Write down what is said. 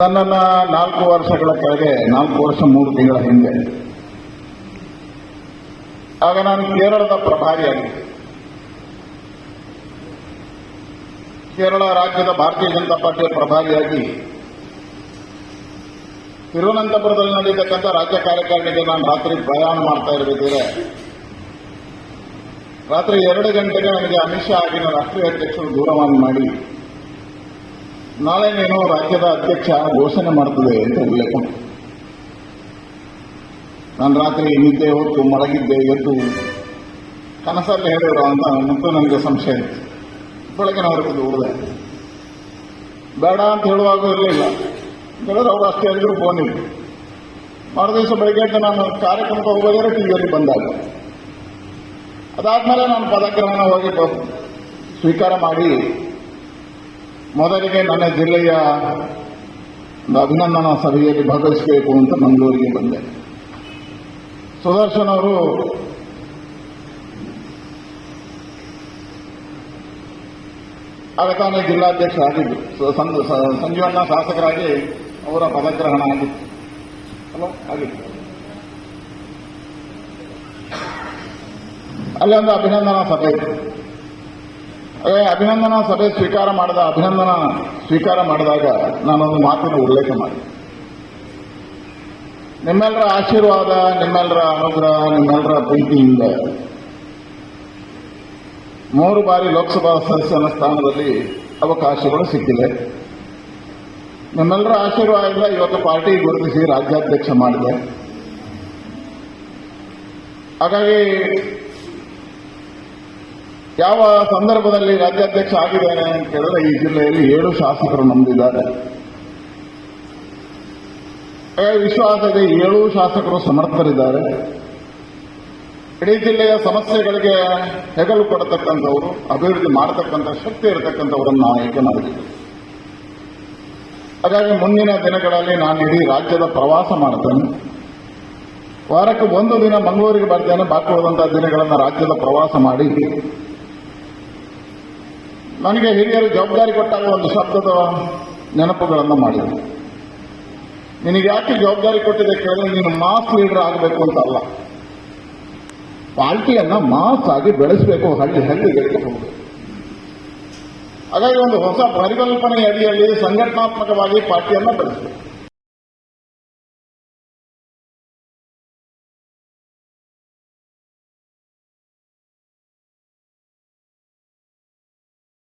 ನನ್ನನ್ನ 4 ವರ್ಷಗಳ ಕೆಳಗೆ 4 ವರ್ಷ 3 ತಿಂಗಳ ಹಿಂದೆ ಆಗ ನಾನು ಕೇರಳದ ಪ್ರಭಾರಿಯಾಗಿದ್ದೆ. ಕೇರಳ ರಾಜ್ಯದ ಭಾರತೀಯ ಜನತಾ ಪಾರ್ಟಿಯ ಪ್ರಭಾರಿಯಾಗಿ ತಿರುವನಂತಪುರದಲ್ಲಿ ನಡೆಯತಕ್ಕಂಥ ರಾಜ್ಯ ಕಾರ್ಯಕಾರಿಣಿಗೆ ನಾನು ರಾತ್ರಿ ಪ್ರಯಾಣ ಮಾಡ್ತಾ ಇರಬೇಕಾದ್ರೆ ರಾತ್ರಿ 2 ಗಂಟೆಗೆ ನನಗೆ ಅಮಿತ್ ಶಾ ಆಗಿನ ರಾಷ್ಟ್ರೀಯ ಅಧ್ಯಕ್ಷರು ದೂರವಾಣಿ ಮಾಡಿ ನಾಳೆ ನೀನು ರಾಜ್ಯದ ಅಧ್ಯಕ್ಷ ಘೋಷಣೆ ಮಾಡ್ತದೆ ಅಂತ ಉಲ್ಲೇಖ. ನಾನು ರಾತ್ರಿ ನಿದ್ದೆ ಹೊತ್ತು ಮಲಗಿದ್ದೆ, ಎದ್ದು ಕನಸಲ್ಲಿ ಹೇಳಿದ್ರು ಅಂತ ಮತ್ತು ನನಗೆ ಸಂಶಯ ಇತ್ತು. ಬೆಳಗ್ಗೆ ಹೊರಗೆ ಉಳಿದೆ. ಬೇಡ ಅಂತ ಹೇಳುವಾಗ ಇರಲಿಲ್ಲ, ಹೇಳಿದ್ರೆ ಅವರು ಅಷ್ಟೇ ಹೇಳಿದ್ರು ಫೋನ್ ಇತ್ತು. ಮರುದಿವಸ ಬೆಳಗ್ಗೆ ನಾನು ಕಾರ್ಯಕ್ರಮಕ್ಕೆ ಹೋಗೋದ್ರೆ ಟಿವಿಯಲ್ಲಿ ಬಂದಾಗ ಅದಾದ್ಮೇಲೆ ನಾನು ಪದಗ್ರಹಣ ಹೋಗಿ ಸ್ವೀಕಾರ ಮಾಡಿ ಮೊದಲಿಗೆ ನನ್ನ ಜಿಲ್ಲೆಯ ಒಂದು ಅಭಿನಂದನಾ ಸಭೆಯಲ್ಲಿ ಭಾಗವಹಿಸಬೇಕು ಅಂತ ಮಂಗಳೂರಿಗೆ ಬಂದೆ. ಸುದರ್ಶನ್ ಅವರು ಆಗ ತಾನೇ ಜಿಲ್ಲಾಧ್ಯಕ್ಷ ಆಗಿದ್ದು, ಸಂಜೀವಣ್ಣ ಶಾಸಕರಾಗಿ ಅವರ ಪದಗ್ರಹಣ ಆಗಿತ್ತು. ಆಗಿತ್ತು ಅಲ್ಲಿ ಒಂದು ಅಭಿನಂದನಾ ಸಭೆ ಇತ್ತು. ಅಭಿನಂದನಾ ಸಭೆ ಅಭಿನಂದನಾ ಸ್ವೀಕಾರ ಮಾಡಿದಾಗ ನಾನೊಂದು ಮಾತಿನ ಉಲ್ಲೇಖ ಮಾಡಿದೆ. ನಿಮ್ಮೆಲ್ಲರ ಆಶೀರ್ವಾದ, ನಿಮ್ಮೆಲ್ಲರ ಅನುಗ್ರಹ, ನಿಮ್ಮೆಲ್ಲರ ಪ್ರೀತಿಯಿಂದ 3 ಬಾರಿ ಲೋಕಸಭಾ ಸದಸ್ಯನ ಸ್ಥಾನದಲ್ಲಿ ಅವಕಾಶಗಳು ಸಿಕ್ಕಿದೆ. ನಿಮ್ಮೆಲ್ಲರ ಆಶೀರ್ವಾದದಿಂದ ಇವತ್ತು ಪಾರ್ಟಿ ಗುರುತಿಸಿ ರಾಜ್ಯಾಧ್ಯಕ್ಷ ಮಾಡಿದೆ. ಹಾಗಾಗಿ ಯಾವ ಸಂದರ್ಭದಲ್ಲಿ ರಾಜ್ಯಾಧ್ಯಕ್ಷ ಆಗಿದ್ದೇನೆ ಅಂತ ಕೇಳಿದ್ರೆ ಈ ಜಿಲ್ಲೆಯಲ್ಲಿ 7 ಶಾಸಕರು ನಮ್ದಿದ್ದಾರೆ. ವಿಶ್ವಾಸ ಇದೆ, 7 ಶಾಸಕರು ಸಮರ್ಥರಿದ್ದಾರೆ. ಇಡೀ ಜಿಲ್ಲೆಯ ಸಮಸ್ಯೆಗಳಿಗೆ ಹೆಗಲು ಕೊಡತಕ್ಕಂಥವರು, ಅಭಿವೃದ್ಧಿ ಮಾಡತಕ್ಕಂಥ ಶಕ್ತಿ ಇರತಕ್ಕಂಥವರನ್ನು ಆಯ್ಕೆ ಮಾಡಿದ್ದೀವಿ. ಹಾಗಾಗಿ ಮುಂದಿನ ದಿನಗಳಲ್ಲಿ ನಾನು ಇಡೀ ರಾಜ್ಯದ ಪ್ರವಾಸ ಮಾಡ್ತೇನೆ. ವಾರಕ್ಕೆ 1 ದಿನ ಮಂಗಳೂರಿಗೆ ಬರ್ತೇನೆ. ಬಾಕಿ ಹೋದಂತಹ ದಿನಗಳನ್ನು ರಾಜ್ಯದ ಪ್ರವಾಸ ಮಾಡಿ ನನಗೆ ಹಿರಿಯರು ಜವಾಬ್ದಾರಿ ಕೊಟ್ಟಾಗ ಒಂದು ಶಬ್ದದ ನೆನಪುಗಳನ್ನು ಮಾಡಿದೆ. ನಿನಗೆ ಯಾಕೆ ಜವಾಬ್ದಾರಿ ಕೊಟ್ಟಿದೆ ಕೇಳಿದ್ರೆ, ನೀನು ಮಾಸ್ ಲೀಡರ್ ಆಗಬೇಕು ಅಂತ ಅಲ್ಲ, ಪಾರ್ಟಿಯನ್ನ ಮಾಸ್ ಆಗಿ ಬೆಳೆಸಬೇಕು, ಹಳ್ಳಿಗೆ ಹೋಗಬೇಕು. ಹಾಗಾಗಿ ಒಂದು ಹೊಸ ಪರಿಕಲ್ಪನೆ ಅಡಿಯಲ್ಲಿ ಸಂಘಟನಾತ್ಮಕವಾಗಿ ಪಾರ್ಟಿಯನ್ನ ಬೆಳೆಸಬೇಕು.